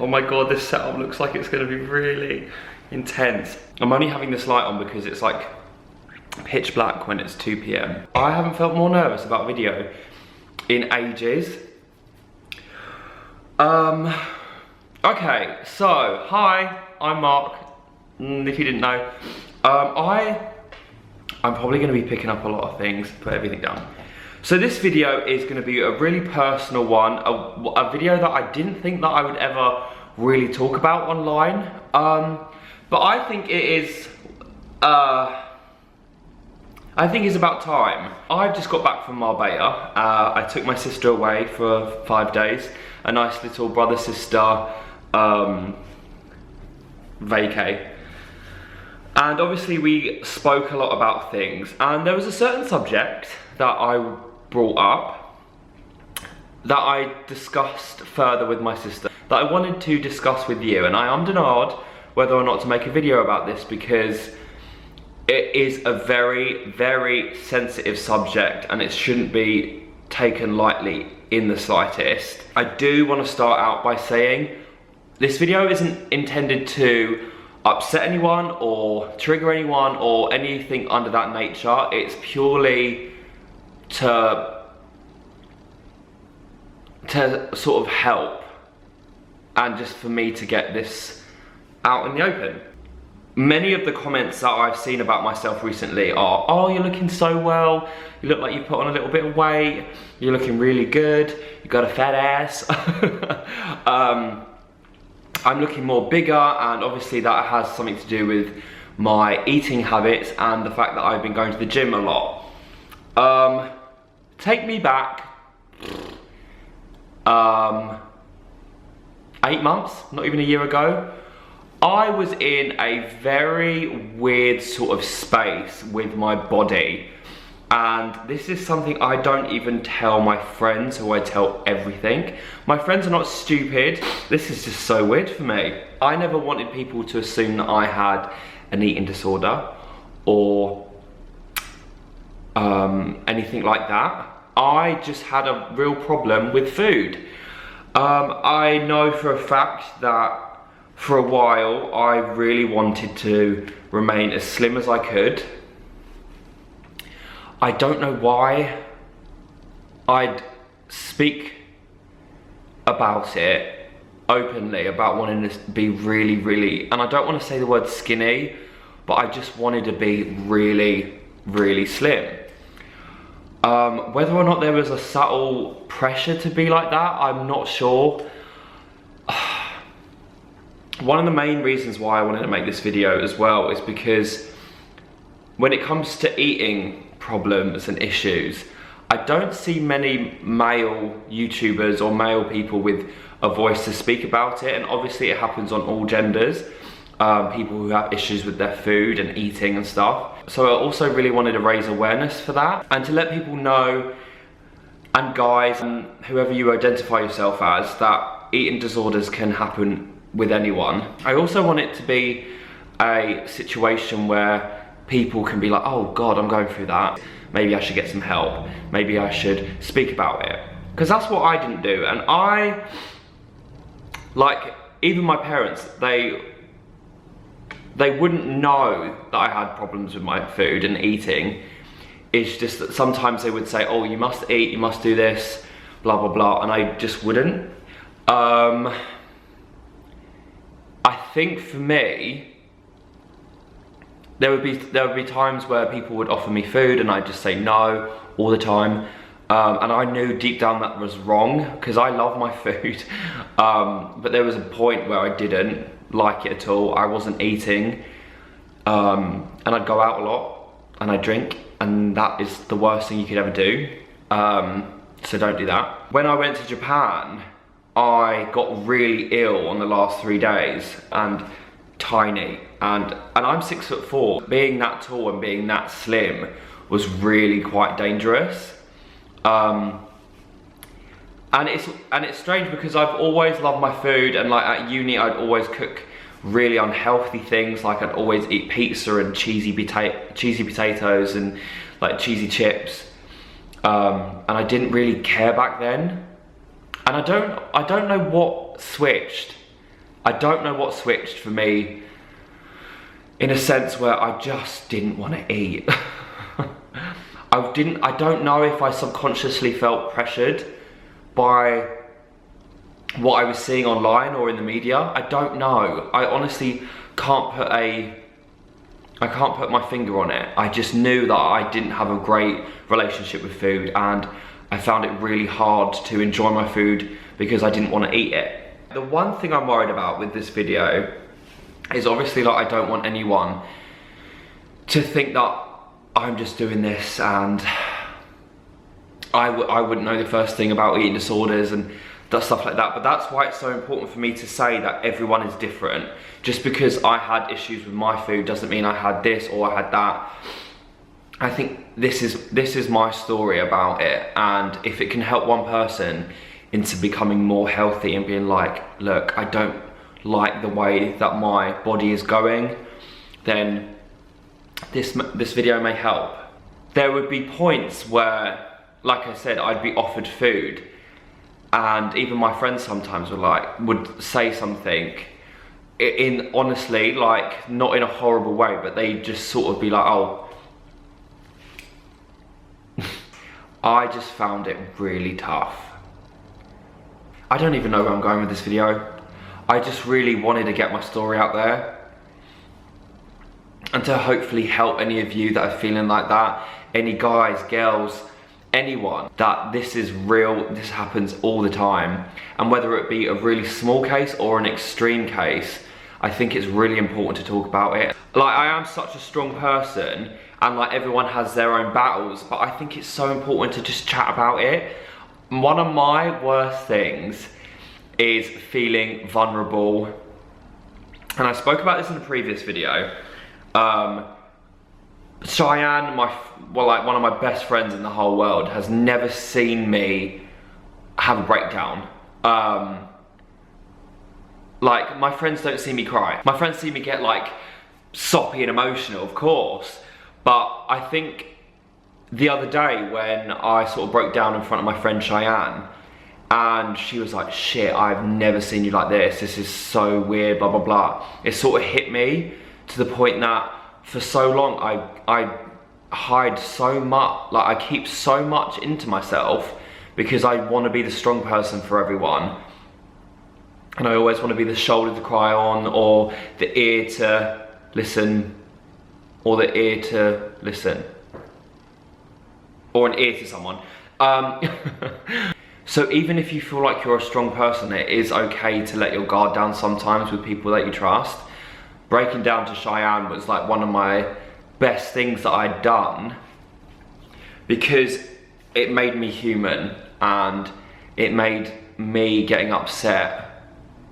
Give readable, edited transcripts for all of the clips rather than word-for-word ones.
Oh my god, this setup looks like it's gonna be really intense. I'm only having this light on because it's like pitch black when it's 2 PM. I haven't felt more nervous about video in ages. Okay, so hi, I'm Mark, if you didn't know. I'm probably gonna be picking up a lot of things, put everything down. So this video is gonna be a really personal one, a video that I didn't think that I would ever really talk about online. But I think it is, I think it's about time. I've just got back from Marbella. I took my sister away for 5 days. A nice little brother-sister vacay. And obviously we spoke a lot about things. And there was a certain subject that I brought up that I discussed further with my sister, that I wanted to discuss with you. And I ummed and ahed whether or not to make a video about this because it is a very, very sensitive subject and it shouldn't be taken lightly in the slightest. I do want to start out by saying this video isn't intended to upset anyone or trigger anyone or anything under that nature. It's purely to sort of help and just for me to get this out in the open. Many of the comments that I've seen about myself recently are, oh, you're looking so well, you look like you put on a little bit of weight, you're looking really good, you got a fat ass. I'm looking more bigger, and obviously that has something to do with my eating habits and the fact that I've been going to the gym a lot. Take me back 8 months, not even a year ago. I was in a very weird sort of space with my body, and this is something I don't even tell my friends, who I tell everything. My friends are not stupid. This is just so weird for me. I never wanted people to assume that I had an eating disorder or anything like that. I just had a real problem with food. I know for a fact that for a while, I really wanted to remain as slim as I could. I don't know why I'd speak about it openly, about wanting to be really, really, and I don't want to say the word skinny, but I just wanted to be really, really slim. Whether or not there was a subtle pressure to be like that, I'm not sure. One of the main reasons why I wanted to make this video as well is because when it comes to eating problems and issues, I don't see many male YouTubers or male people with a voice to speak about it, and obviously it happens on all genders, people who have issues with their food and eating and stuff. So I also really wanted to raise awareness for that and to let people know, and guys and whoever you identify yourself as, that eating disorders can happen with anyone. I also want it to be a situation where people can be like, oh God, I'm going through that. Maybe I should get some help. Maybe I should speak about it. Because that's what I didn't do. And like, even my parents, they wouldn't know that I had problems with my food and eating. It's just that sometimes they would say, oh, you must eat, you must do this, blah, blah, blah. And I just wouldn't. I think for me, there would be times where people would offer me food and I'd just say no all the time. And I knew deep down that was wrong because I love my food. But there was a point where I didn't like it at all. I wasn't eating. And I'd go out a lot and I'd drink, and that is the worst thing you could ever do. So don't do that. When I went to Japan, I got really ill on the last 3 days and tiny, and I'm 6'4". Being that tall and being that slim was really quite dangerous. And it's strange because I've always loved my food, and like at uni I'd always cook really unhealthy things, like I'd always eat pizza and cheesy potatoes and like cheesy chips. And I didn't really care back then. And I don't know what switched I don't know what switched for me, in a sense where I just didn't want to eat. I don't know if I subconsciously felt pressured by what I was seeing online or in the media. I don't know. I honestly can't put my finger on it. I just knew that I didn't have a great relationship with food, and I found it really hard to enjoy my food because I didn't want to eat it. The one thing I'm worried about with this video is obviously like I don't want anyone to think that I'm just doing this and I wouldn't know the first thing about eating disorders and stuff like that. But that's why it's so important for me to say that everyone is different. Just because I had issues with my food doesn't mean I had this or I had that. I think this is my story about it, and if it can help one person into becoming more healthy and being like, look, I don't like the way that my body is going, then this video may help. There would be points where, like I said, I'd be offered food, and even my friends sometimes would say something in honestly, like, not in a horrible way, but they just sort of be like, oh, I just found it really tough. I don't even know where I'm going with this video. I just really wanted to get my story out there and to hopefully help any of you that are feeling like that, any guys, girls, anyone, that this is real, this happens all the time. And whether it be a really small case or an extreme case, I think it's really important to talk about it. Like, I am such a strong person, and like everyone has their own battles, but I think it's so important to just chat about it. One of my worst things is feeling vulnerable, and I spoke about this in a previous video. Cheyenne, one of my best friends in the whole world, has never seen me have a breakdown. Like, my friends don't see me cry. My friends see me get like soppy and emotional, of course, but I think the other day when I sort of broke down in front of my friend Cheyenne, and she was like, shit, I've never seen you like this is so weird, blah, blah, blah. It sort of hit me to the point that for so long I hide so much, like I keep so much into myself because I want to be the strong person for everyone. And I always want to be the shoulder to cry on, or the ear to listen, or the ear to listen, or an ear to someone. So even if you feel like you're a strong person, it is okay to let your guard down sometimes with people that you trust. Breaking down to Cheyenne was like one of my best things that I'd done, because it made me human, and it made me getting upset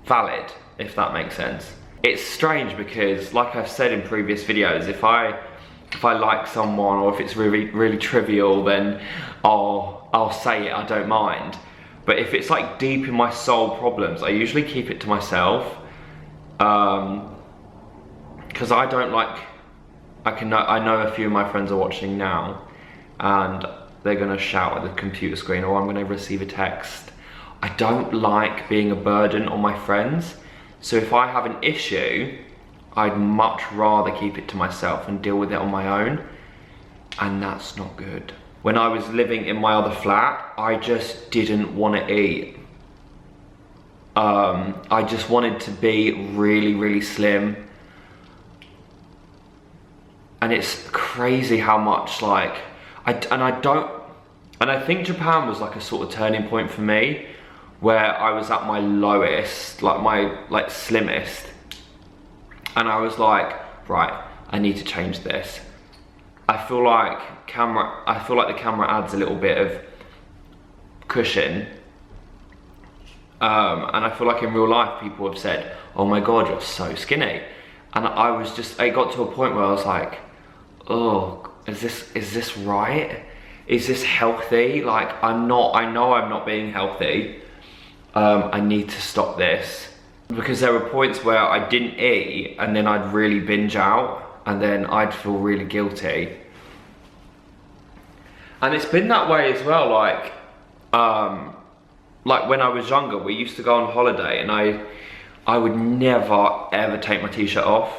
valid, if that makes sense. It's strange because, like I've said in previous videos, if I like someone, or if it's really, really trivial, then I'll say it, I don't mind. But if it's like deep in my soul problems, I usually keep it to myself. Because I don't like, I know a few of my friends are watching now, and they're gonna shout at the computer screen, or I'm gonna receive a text. I don't like being a burden on my friends. So if I have an issue, I'd much rather keep it to myself and deal with it on my own. And that's not good. When I was living in my other flat, I just didn't want to eat. I just wanted to be really, really slim. And it's crazy how much like, I think Japan was like a sort of turning point for me, where I was at my lowest, like my slimmest, and I was like, right, I need to change this. I feel like the camera adds a little bit of cushion, and I feel like in real life people have said, oh my god, you're so skinny, and it got to a point where I was like, oh, is this right? Is this healthy? Like, I know I'm not being healthy. I need to stop this. Because there were points where I didn't eat, and then I'd really binge out, and then I'd feel really guilty. And it's been that way as well, like when I was younger, we used to go on holiday, and I would never ever take my t-shirt off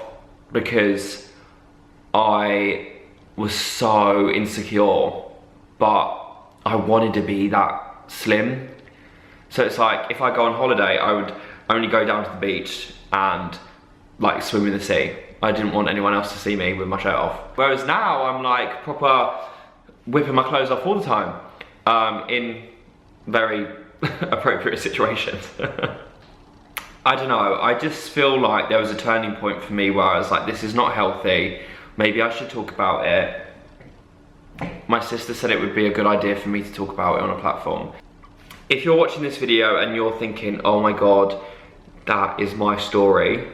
because I was so insecure, but I wanted to be that slim. So it's like, if I go on holiday, I would only go down to the beach and like swim in the sea. I didn't want anyone else to see me with my shirt off. Whereas now I'm like proper whipping my clothes off all the time in very appropriate situations. I don't know, I just feel like there was a turning point for me where I was like, this is not healthy, maybe I should talk about it. My sister said it would be a good idea for me to talk about it on a platform. If you're watching this video and you're thinking, oh my god, that is my story,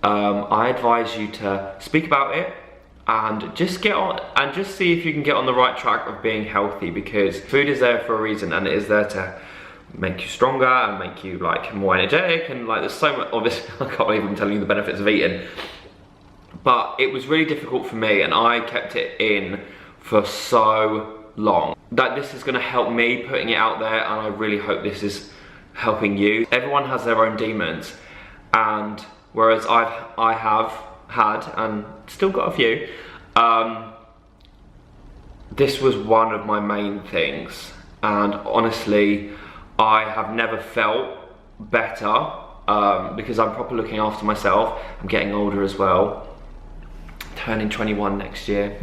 I advise you to speak about it and just get on and just see if you can get on the right track of being healthy, because food is there for a reason, and it is there to make you stronger and make you like more energetic, and like there's so much. Obviously, I can't believe I'm telling you the benefits of eating, but it was really difficult for me and I kept it in for so long. That this is going to help me putting it out there, and I really hope this is helping you. Everyone has their own demons, and whereas I have had and still got a few, this was one of my main things, and honestly I have never felt better because I'm proper looking after myself. I'm getting older as well, turning 21 next year.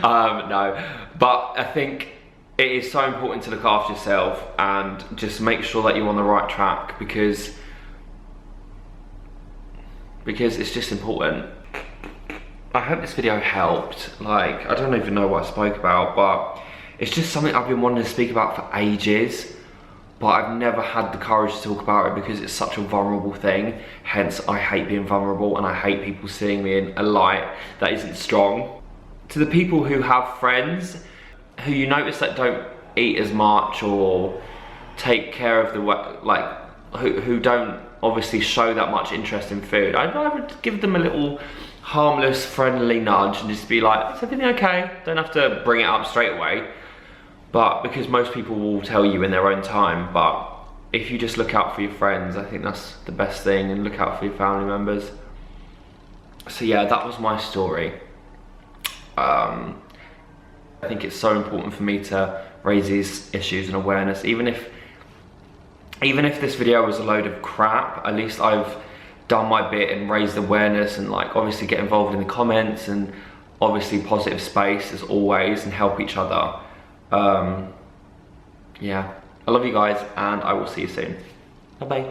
No, but I think it is so important to look after yourself and just make sure that you're on the right track, because it's just important. I hope this video helped. Like, I don't even know what I spoke about, but it's just something I've been wanting to speak about for ages, but I've never had the courage to talk about it because it's such a vulnerable thing. Hence, I hate being vulnerable and I hate people seeing me in a light that isn't strong. To the people who have friends who you notice that don't eat as much or take care of the, like, who don't obviously show that much interest in food, I would give them a little harmless, friendly nudge and just be like, is everything okay? Don't have to bring it up straight away, but because most people will tell you in their own time. But if you just look out for your friends, I think that's the best thing, and look out for your family members. So yeah, that was my story. I think it's so important for me to raise these issues and awareness, even if this video was a load of crap. At least I've done my bit and raised awareness, and like obviously get involved in the comments, and obviously positive space as always, and help each other. Yeah, I love you guys, and I will see you soon. Bye bye.